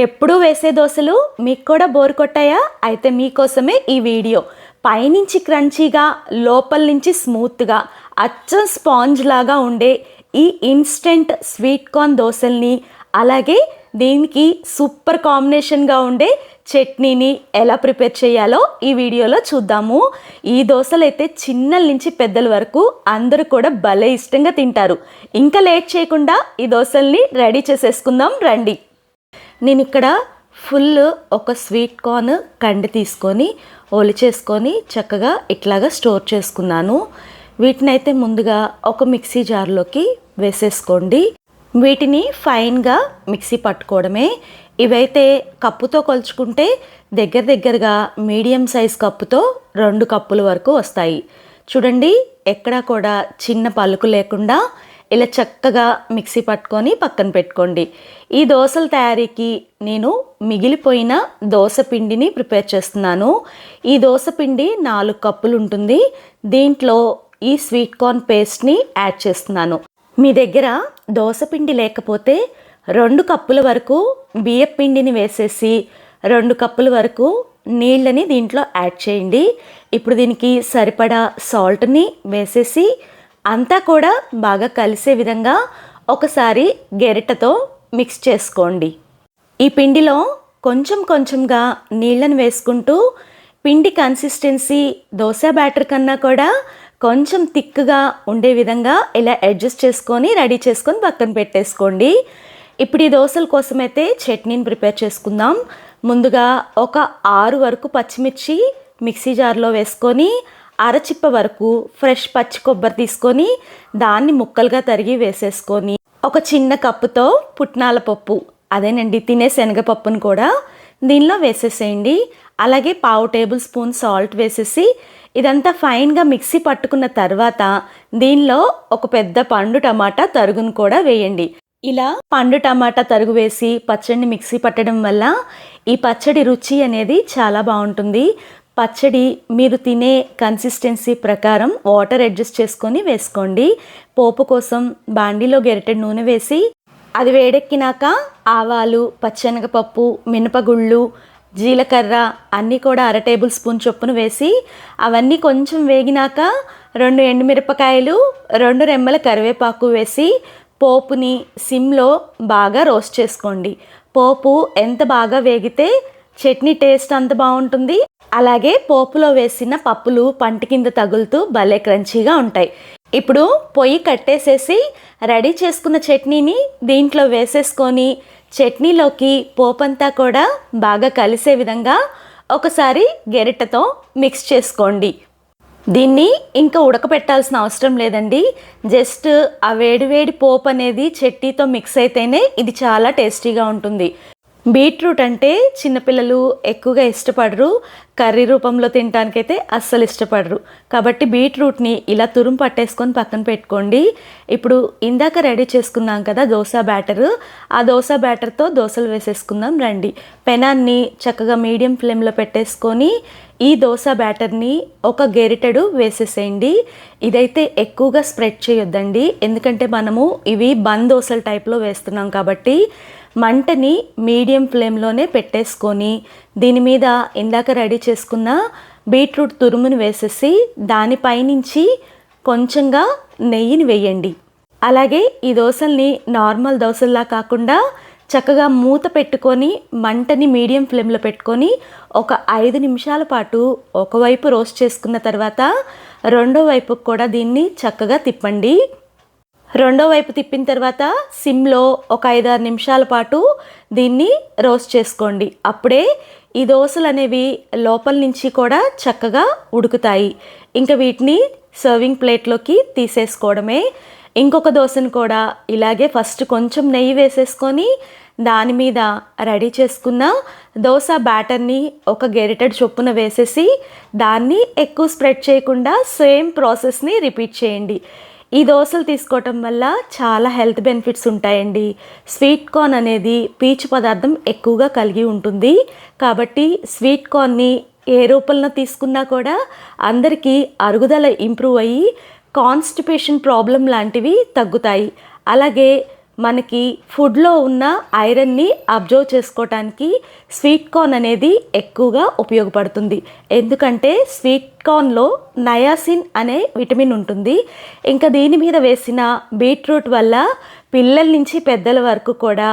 ఎప్పుడూ వేసే దోశలు మీకు కూడా బోర్ కొట్టాయా? అయితే మీకోసమే ఈ వీడియో. పైనుంచి క్రంచీగా, లోపల నుంచి స్మూత్గా, అచ్చం స్పాంజ్ లాగా ఉండే ఈ ఇన్స్టెంట్ స్వీట్ కార్న్ దోశల్ని, అలాగే దీనికి సూపర్ కాంబినేషన్గా ఉండే చట్నీని ఎలా ప్రిపేర్ చేయాలో ఈ వీడియోలో చూద్దాము. ఈ దోశలు అయితే చిన్నల నుంచి పెద్దల వరకు అందరూ కూడా భలే ఇష్టంగా తింటారు. ఇంకా లేట్ చేయకుండా ఈ దోశల్ని రెడీ చేసేసుకుందాం రండి. నేను ఇక్కడ ఫుల్ ఒక స్వీట్ కార్న్ కండి తీసుకొని ఒలిచేసుకొని చక్కగా ఇట్లాగా స్టోర్ చేసుకున్నాను. వీటిని అయితే ముందుగా ఒక మిక్సీ జార్లోకి వేసేసుకోండి. వీటిని ఫైన్గా మిక్సీ పట్టుకోవడమే. ఇవైతే కప్పుతో కొలుచుకుంటే దగ్గరగా మీడియం సైజ్ కప్పుతో 2 కప్పుల వరకు వస్తాయి. చూడండి, ఎక్కడా కూడా చిన్న పలుకు లేకుండా ఇలా చక్కగా మిక్సీ పట్టుకొని పక్కన పెట్టుకోండి. ఈ దోశల తయారీకి నేను మిగిలిపోయిన దోశ పిండిని ప్రిపేర్ చేస్తున్నాను. ఈ దోశ పిండి 4 కప్పులు ఉంటుంది. దీంట్లో ఈ స్వీట్ కార్న్ పేస్ట్ని యాడ్ చేస్తున్నాను. మీ దగ్గర దోశ పిండి లేకపోతే 2 కప్పుల వరకు బియ్యం పిండిని వేసేసి 2 కప్పుల వరకు నీళ్ళని దీంట్లో యాడ్ చేయండి. ఇప్పుడు దీనికి సరిపడా సాల్ట్ని వేసేసి అంతా కూడా బాగా కలిసే విధంగా ఒకసారి గెరిటతో మిక్స్ చేసుకోండి. ఈ పిండిలో కొంచెంగా నీళ్ళని వేసుకుంటూ పిండి కన్సిస్టెన్సీ దోశ బ్యాటర్ కన్నా కూడా కొంచెం థిక్గా ఉండే విధంగా ఇలా అడ్జస్ట్ చేసుకొని రెడీ చేసుకొని పక్కన పెట్టేసుకోండి. ఇప్పుడు ఈ దోశల కోసమైతే చట్నీని ప్రిపేర్ చేసుకుందాం. ముందుగా ఒక 6 వరకు పచ్చిమిర్చి మిక్సీ జార్లో వేసుకొని అరచిప్ప వరకు ఫ్రెష్ పచ్చి కొబ్బరి తీసుకొని దాన్ని ముక్కలుగా తరిగి వేసేసుకొని ఒక చిన్న కప్పుతో పుట్నాల పప్పు, అదేనండి తినే శనగపప్పును కూడా దీనిలో వేసేసేయండి. అలాగే 1/2 టేబుల్ స్పూన్ సాల్ట్ వేసేసి ఇదంతా ఫైన్గా మిక్సీ పట్టుకున్న తర్వాత దీనిలో ఒక పెద్ద పండు టమాటా తరుగును కూడా వేయండి. ఇలా పండు టమాటా తరుగు వేసి పచ్చడిని మిక్సీ పట్టడం వల్ల ఈ పచ్చడి రుచి అనేది చాలా బాగుంటుంది. పచ్చడి మీరు తినే కన్సిస్టెన్సీ ప్రకారం వాటర్ అడ్జస్ట్ చేసుకొని వేసుకోండి. పోపు కోసం బాండీలో గెరిటెడ్ నూనె వేసి అది వేడెక్కినాక ఆవాలు, పచ్చెనగపప్పు, మినపగుళ్ళు, జీలకర్ర అన్నీ కూడా 1/2 టేబుల్ స్పూన్ చొప్పున వేసి అవన్నీ కొంచెం వేగినాక 2 ఎండుమిరపకాయలు, 2 రెమ్మల కరివేపాకు వేసి పోపుని సిమ్లో బాగా రోస్ట్ చేసుకోండి. పోపు ఎంత బాగా వేగితే చట్నీ టేస్ట్ అంత బాగుంటుంది. అలాగే పోపులో వేసిన పప్పులు పంట కింద తగులుతూ భలే క్రంచీగా ఉంటాయి. ఇప్పుడు పొయ్యి కట్టేసేసి రెడీ చేసుకున్న చట్నీని దీంట్లో వేసేసుకొని చట్నీలోకి పోపంతా కూడా బాగా కలిసే విధంగా ఒకసారి గెరిటతో మిక్స్ చేసుకోండి. దీన్ని ఇంకా ఉడకపెట్టాల్సిన అవసరం లేదండి. జస్ట్ ఆ వేడి పోపు అనేది చట్నీతో మిక్స్ అయితేనే ఇది చాలా టేస్టీగా ఉంటుంది. బీట్రూట్ అంటే చిన్నపిల్లలు ఎక్కువగా ఇష్టపడరు, కర్రీ రూపంలో తినడానికైతే అస్సలు ఇష్టపడరు. కాబట్టి బీట్రూట్ని ఇలా తురుము పట్టేసుకొని పక్కన పెట్టుకోండి. ఇప్పుడు ఇందాక రెడీ చేసుకున్నాం కదా దోశ బ్యాటర్, ఆ దోశ బ్యాటర్తో దోశలు వేసేసుకుందాం రండి. పెనాన్ని చక్కగా మీడియం ఫ్లేమ్లో పెట్టేసుకొని ఈ దోశ బ్యాటర్ని ఒక గెరిటెడు వేసేసేయండి. ఇదైతే ఎక్కువగా స్ప్రెడ్ చేయొద్దండి, ఎందుకంటే మనము ఇవి బన్ దోశల టైప్లో వేస్తున్నాం కాబట్టి మంటని మీడియం ఫ్లేమ్లోనే పెట్టేసుకొని దీని మీద ఇందాక రెడీ చేసుకున్న బీట్రూట్ తురుముని వేసేసి దానిపైనుంచి కొంచెంగా నెయ్యిని వేయండి. అలాగే ఈ దోశల్ని నార్మల్ దోశల్లా కాకుండా చక్కగా మూత పెట్టుకొని మంటని మీడియం ఫ్లేమ్లో పెట్టుకొని ఒక 5 నిమిషాల పాటు ఒకవైపు రోస్ట్ చేసుకున్న తర్వాత రెండో వైపుకు కూడా దీన్ని చక్కగా తిప్పండి. రెండో వైపు తిప్పిన తర్వాత సిమ్లో ఒక 5-6 నిమిషాల పాటు దీన్ని రోస్ట్ చేసుకోండి. అప్పుడే ఈ దోశలు అనేవి లోపల నుంచి కూడా చక్కగా ఉడుకుతాయి. ఇంకా వీటిని సర్వింగ్ ప్లేట్లోకి తీసేసుకోవడమే. ఇంకొక దోశను కూడా ఇలాగే ఫస్ట్ కొంచెం నెయ్యి వేసేసుకొని దాని మీద రెడీ చేసుకున్న దోశ బ్యాటర్ని ఒక గెరిటెడ్ చొప్పున వేసేసి దాన్ని ఎక్కువ స్ప్రెడ్ చేయకుండా సేమ్ ప్రాసెస్ని రిపీట్ చేయండి. ఈ దోశలు తీసుకోవటం వల్ల చాలా హెల్త్ బెనిఫిట్స్ ఉంటాయండి. స్వీట్ కార్న్ అనేది పీచు పదార్థం ఎక్కువగా కలిగి ఉంటుంది. కాబట్టి స్వీట్ కార్న్ని ఏ రూపంలో తీసుకున్నా కూడా అందరికీ అరుగుదల ఇంప్రూవ్ అయ్యి కాన్స్టిపేషన్ ప్రాబ్లం లాంటివి తగ్గుతాయి. అలాగే మనకి ఫుడ్లో ఉన్న ఐరన్ని అబ్జర్వ్ చేసుకోవటానికి స్వీట్ కార్న్ అనేది ఎక్కువగా ఉపయోగపడుతుంది. ఎందుకంటే స్వీట్ కార్న్లో నయాసిన్ అనే విటమిన్ ఉంటుంది. ఇంకా దీని మీద వేసిన బీట్రూట్ వల్ల పిల్లల నుంచి పెద్దల వరకు కూడా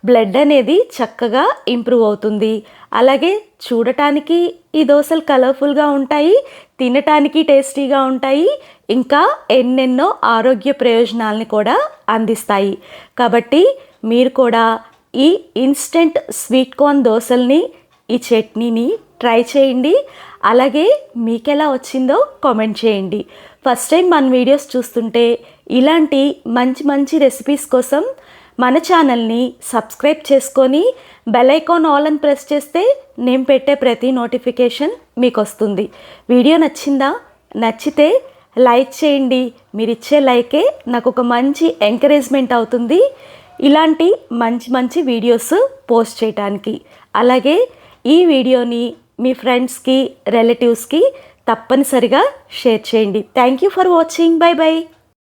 బ్లడ్ అనేది చక్కగా ఇంప్రూవ్ అవుతుంది. అలాగే చూడటానికి ఈ దోశలు కలర్ఫుల్గా ఉంటాయి, తినటానికి టేస్టీగా ఉంటాయి, ఇంకా ఎన్నెన్నో ఆరోగ్య ప్రయోజనాలని కూడా అందిస్తాయి. కాబట్టి మీరు కూడా ఈ ఇన్స్టెంట్ స్వీట్ కార్న్ దోశల్ని, ఈ చట్నీని ట్రై చేయండి. అలాగే మీకు ఎలా వచ్చిందో కామెంట్ చేయండి. ఫస్ట్ టైం మన వీడియోస్ చూస్తుంటే ఇలాంటి మంచి మంచి రెసిపీస్ కోసం మన ఛానల్ని సబ్స్క్రైబ్ చేసుకొని బెల్ ఐకాన్ ఆల్ అని ప్రెస్ చేస్తే నేను పెట్టే ప్రతి నోటిఫికేషన్ మీకు వస్తుంది. వీడియో నచ్చిందా? నచ్చితే లైక్ చేయండి. మీరు ఇచ్చే లైకే నాకు ఒక మంచి ఎంకరేజ్మెంట్ అవుతుంది ఇలాంటి మంచి మంచి వీడియోస్ పోస్ట్ చేయడానికి. అలాగే ఈ వీడియోని మీ ఫ్రెండ్స్కి, రిలేటివ్స్కి తప్పనిసరిగా షేర్ చేయండి. Thank you for watching. By by.